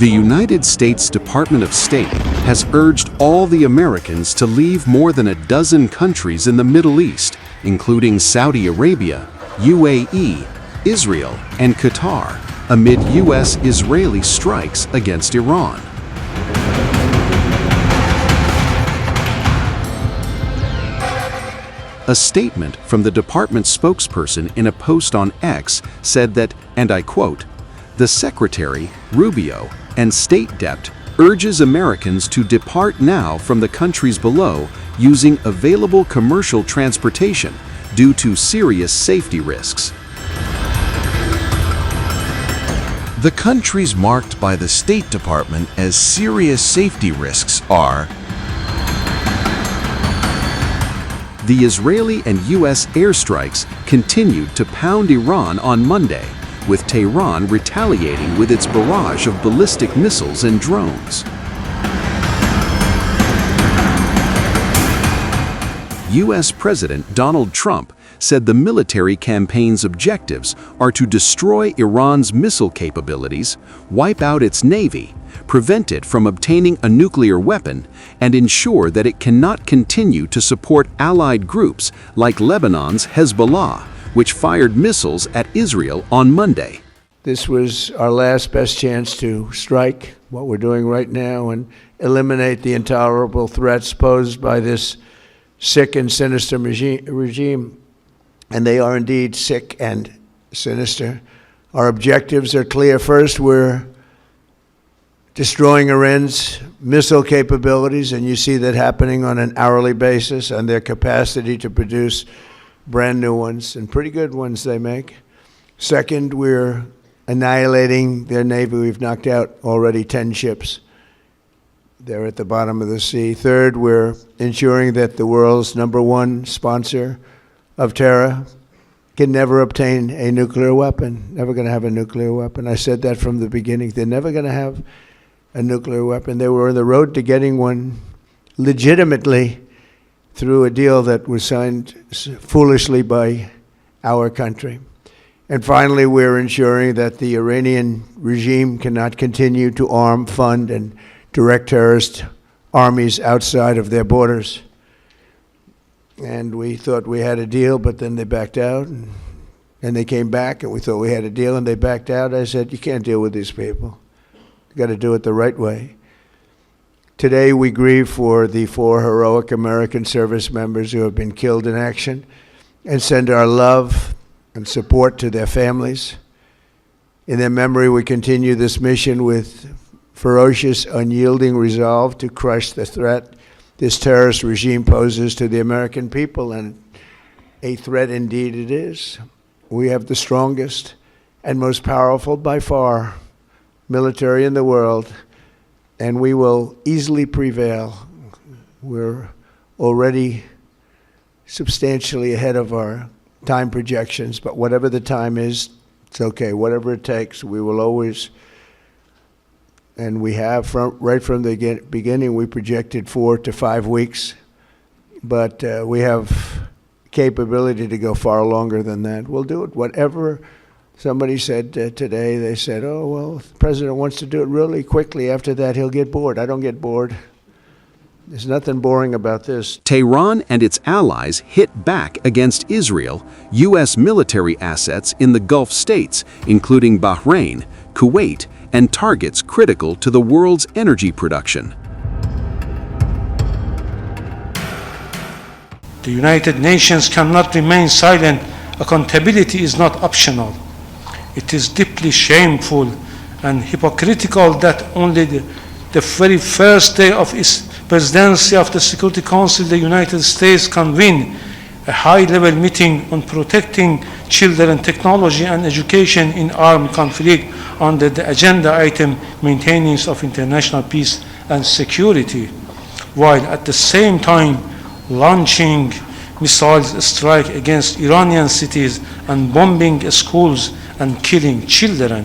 The United States Department of State has urged all the Americans to leave more than a dozen countries in the Middle East, including Saudi Arabia, UAE, Israel, and Qatar, amid U.S.-Israeli strikes against Iran. A statement from the department's spokesperson in a post on X said that, and I quote, "The Secretary, Rubio, and State Dept urges Americans to depart now from the countries below using available commercial transportation due to serious safety risks." The countries marked by the State Department as serious safety risks are the Israeli and U.S. airstrikes continued to pound Iran on Monday, with Tehran retaliating with its barrage of ballistic missiles and drones. U.S. President Donald Trump said the military campaign's objectives are to destroy Iran's missile capabilities, wipe out its navy, prevent it from obtaining a nuclear weapon, and ensure that it cannot continue to support allied groups like Lebanon's Hezbollah, which fired missiles at Israel on Monday. This was our last best chance to strike what we're doing right now and eliminate the intolerable threats posed by this sick and sinister regime. And they are indeed sick and sinister. Our objectives are clear. First, we're destroying Iran's missile capabilities, and you see that happening on an hourly basis, and their capacity to produce brand new ones, and pretty good ones they make. Second, we're annihilating their navy. We've knocked out already 10 ships. They're at the bottom of the sea. Third, we're ensuring that the world's #1 sponsor of terror can never obtain a nuclear weapon, never going to have a nuclear weapon. I said that from the beginning. They're never going to have a nuclear weapon. They were on the road to getting one legitimately through a deal that was signed foolishly by our country. And finally, we're ensuring that the Iranian regime cannot continue to arm, fund, and direct terrorist armies outside of their borders. And we thought we had a deal, but then they backed out. And they came back, and we thought we had a deal, and they backed out. I said, you can't deal with these people. You've got to do it the right way. Today, we grieve for the 4 heroic American service members who have been killed in action and send our love and support to their families. In their memory, we continue this mission with ferocious, unyielding resolve to crush the threat this terrorist regime poses to the American people, and a threat indeed it is. We have the strongest and most powerful by far military in the world, and we will easily prevail. We're already substantially ahead of our time projections, but whatever the time is, it's okay. Whatever it takes, we will always, and we have right from the beginning, we projected 4 to 5 weeks, but we have capability to go far longer than that. We'll do it. Whatever somebody said today, they said, oh, well, the president wants to do it really quickly. After that, he'll get bored. I don't get bored. There's nothing boring about this. Tehran and its allies hit back against Israel, U.S. military assets in the Gulf states, including Bahrain, Kuwait, and targets critical to the world's energy production. The United Nations cannot remain silent. Accountability is not optional. It is deeply shameful and hypocritical that only the very first day of its presidency of the Security Council, the United States convened a high-level meeting on protecting children, technology, and education in armed conflict under the agenda item maintenance of international peace and security, while at the same time launching missile strikes against Iranian cities and bombing schools and killing children.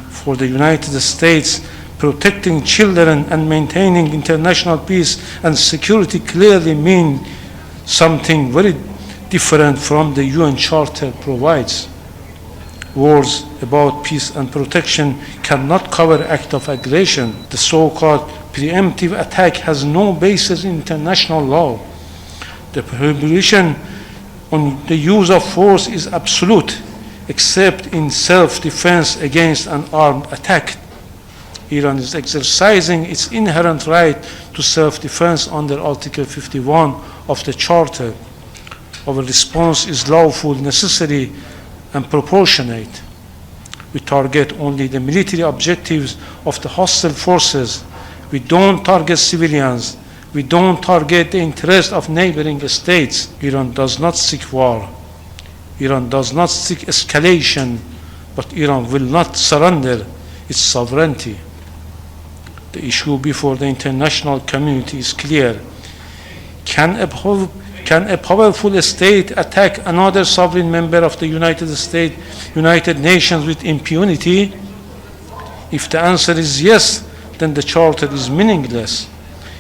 For the United States, protecting children and maintaining international peace and security clearly mean something very different from the UN Charter provides. words about peace and protection cannot cover act of aggression. The so-called preemptive attack has no basis in international law. The prohibition on the use of force is absolute, except in self-defense against an armed attack. Iran is exercising its inherent right to self-defense under Article 51 of the Charter. Our response is lawful, necessary, and proportionate. We target only the military objectives of the hostile forces. We don't target civilians. We don't target the interest of neighboring states. Iran does not seek war. Iran does not seek escalation, but Iran will not surrender its sovereignty. The issue before the international community is clear. Can a powerful state attack another sovereign member of the United Nations with impunity? If the answer is yes, then the Charter is meaningless.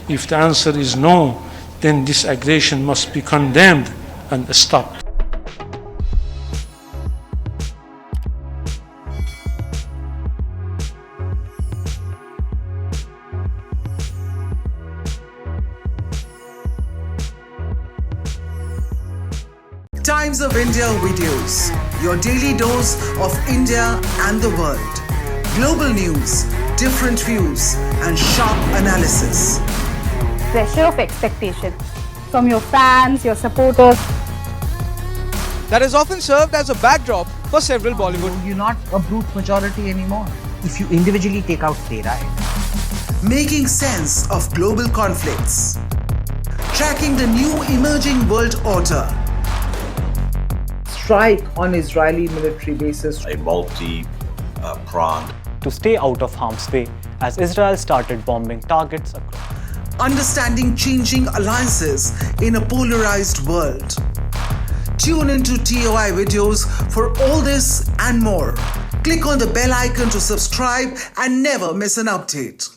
If the answer is no, then this aggression must be condemned and stopped. Times of India videos, your daily dose of India and the world. Global news, different views, and sharp analysis. Pressure of expectation from your fans, your supporters. That has often served as a backdrop for several Bollywood. You're not a brute majority anymore. If you individually take out Tehran. Making sense of global conflicts. Tracking the new emerging world order. Strike on Israeli military bases. A multi-pronged. To stay out of harm's way as Israel started bombing targets across. Understanding changing alliances in a polarized world. Tune into TOI videos for all this and more. Click on the bell icon to subscribe and never miss an update.